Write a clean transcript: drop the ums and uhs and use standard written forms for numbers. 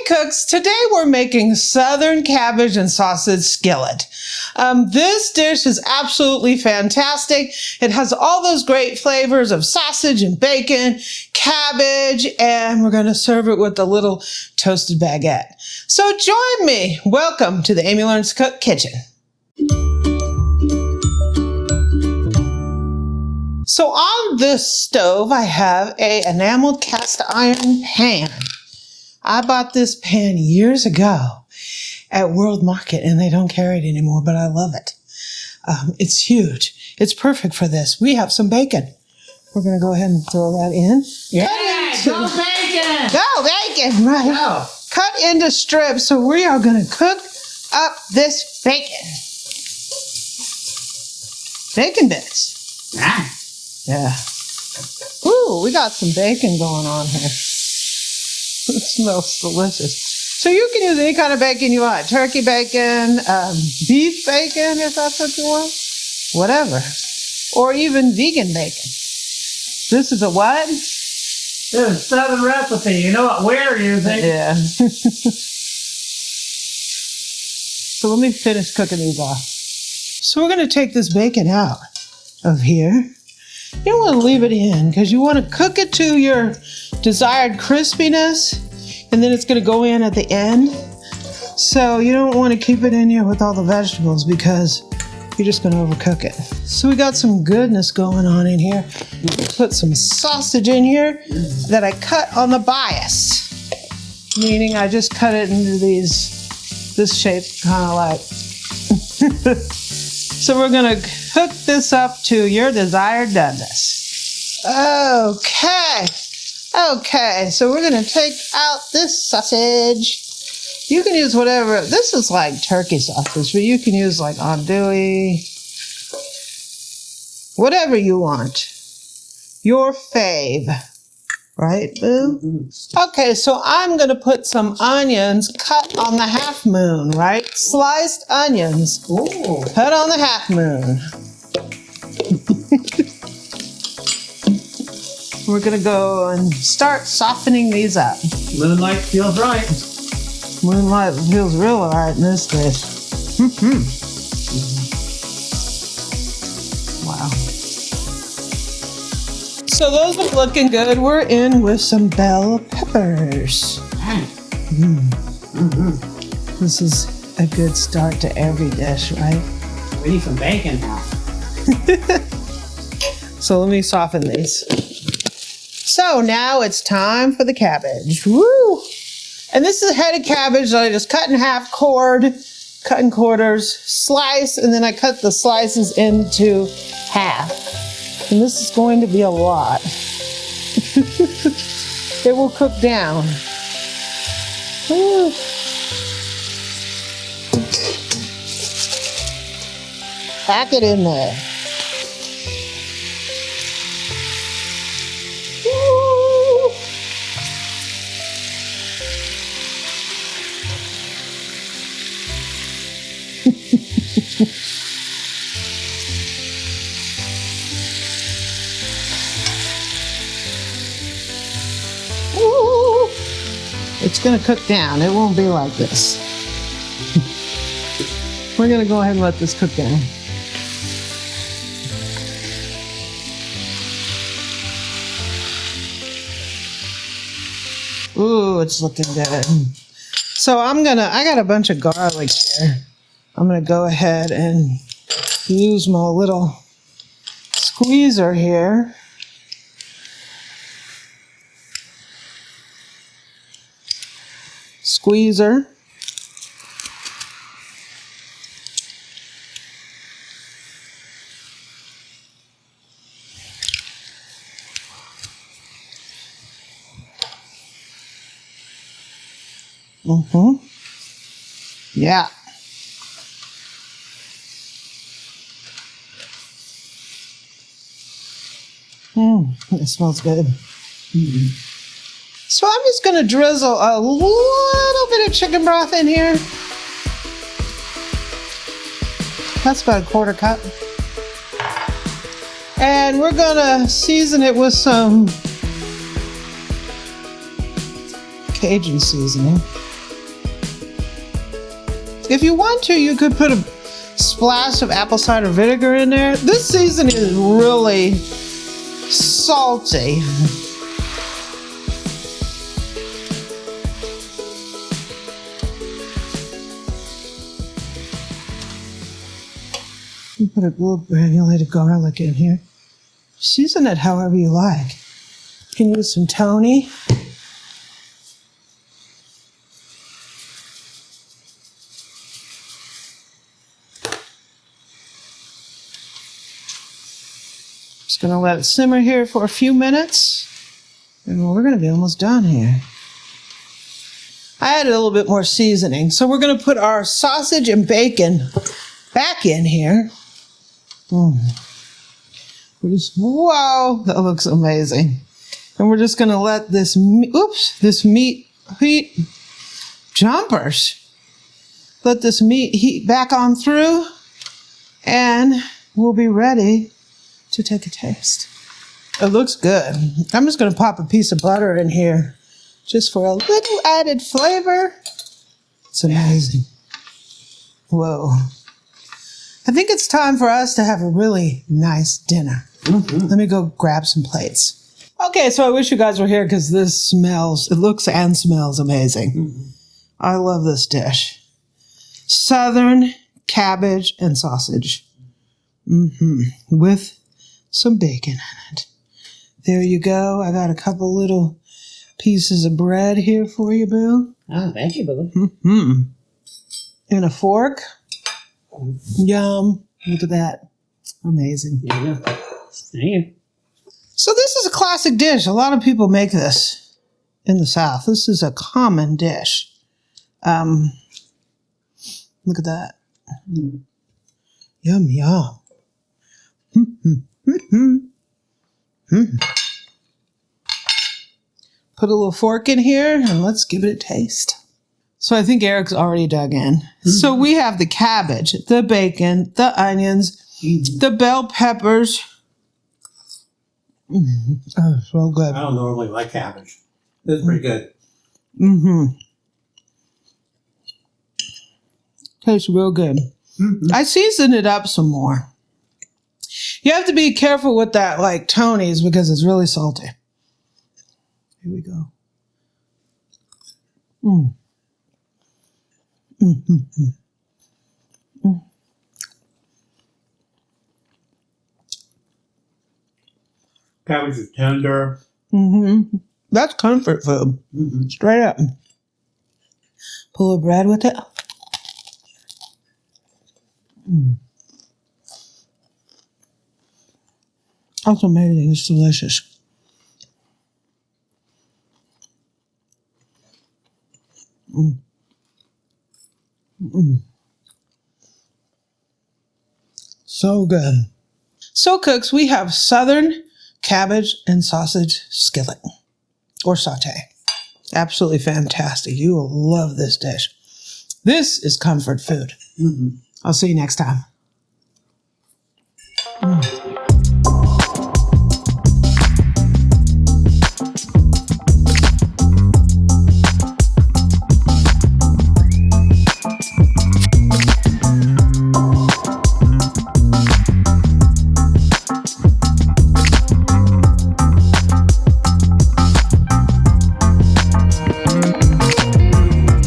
Cooks, today we're making Southern cabbage and sausage skillet. This dish is absolutely fantastic. It has all those great flavors of sausage and bacon, cabbage, and we're going to serve it with a little toasted baguette. So join me. Welcome to the Amy Learns to Cook kitchen. So on this stove, I have an enameled cast iron pan. I bought this pan years ago at World Market, and they don't carry it anymore, but I love it. It's huge. It's perfect for this. We have some bacon. We're going to go ahead and throw that in. Yeah, go bacon! Go bacon, right. Go. Cut into strips, so we are going to cook up this bacon. Bacon bits. Nice. Yeah. Ooh, we got some bacon going on here. It smells delicious. So you can use any kind of bacon you want. Turkey bacon, beef bacon, if that's what you want. Whatever. Or even vegan bacon. This is a what? This is Southern recipe. You know what we're using. Yeah. So let me finish cooking these off. So we're going to take this bacon out of here. You don't want to leave it in because you want to cook it to your desired crispiness, and then it's going to go in at the end. So you don't want to keep it in here with all the vegetables because you're just going to overcook it. So we got some goodness going on in here. Put some sausage in here that I cut on the bias, meaning I just cut it into this shape, kind of like. So we're going to cook this up to your desired doneness. Okay, so we're going to take out this sausage. You can use whatever. This is like turkey sausage, but you can use like andouille. Whatever you want. Your fave. Right, Boo? Mm-hmm. Okay, so I'm going to put some onions cut on the half moon, right? Sliced onions. Ooh. Cut on the half moon. We're going to go and start softening these up. Moonlight feels right. Moonlight feels real right in this dish. Wow. So those are looking good. We're in with some bell peppers. This is a good start to every dish, right? We need some bacon now. So let me soften these. So now it's time for the cabbage. Woo! And this is a head of cabbage that I just cut in half, cut in quarters, slice, and then I cut the slices into half. And this is going to be a lot. It will cook down. Woo. Pack it in there. Woo. It's going to cook down. It won't be like this. We're going to go ahead and let this cook down. Ooh, it's looking good. So I got a bunch of garlic here. I'm going to go ahead and use my little squeezer here. Squeezer. Yeah. It smells good. So I'm just going to drizzle a little bit of chicken broth in here. That's about a quarter cup. And we're going to season it with some Cajun seasoning. If you want to, you could put a splash of apple cider vinegar in there. This seasoning is really salty. You put a little granulated garlic in here. Season it however you like. You can use some Tony. Just gonna let it simmer here for a few minutes, and we're gonna be almost done here. I added a little bit more seasoning, so we're gonna put our sausage and bacon back in here. Whoa, that looks amazing. And we're just gonna let this meat heat jumpers. Let this meat heat back on through, and we'll be ready to take a taste. It looks good. I'm just gonna pop a piece of butter in here just for a little added flavor. It's amazing. Whoa. I think it's time for us to have a really nice dinner. Let me go grab some plates. Okay, so I wish you guys were here because it looks and smells amazing. I love this dish. Southern cabbage and sausage. With some bacon in it. There you go. I got a couple little pieces of bread here for you, Boo. Oh, thank you, Boo. And a fork. Yum. Look at that. Amazing. There you go. Thank you. So this is a classic dish. A lot of people make this in the South. This is a common dish. Look at that. Yum, yum. Put a little fork in here and let's give it a taste. So I think Eric's already dug in. So we have the cabbage, the bacon, the onions, the bell peppers. Oh, so good. I don't normally like cabbage. This is pretty good. Tastes real good. I seasoned it up some more. You have to be careful with that, like Tony's, because it's really salty. Here we go. Cabbage is tender. That's comfort food. Straight up. Pull a bread with it. That's amazing. It's delicious. So good. So, cooks, we have Southern cabbage and sausage skillet or sauté. Absolutely fantastic. You will love this dish. This is comfort food. I'll see you next time.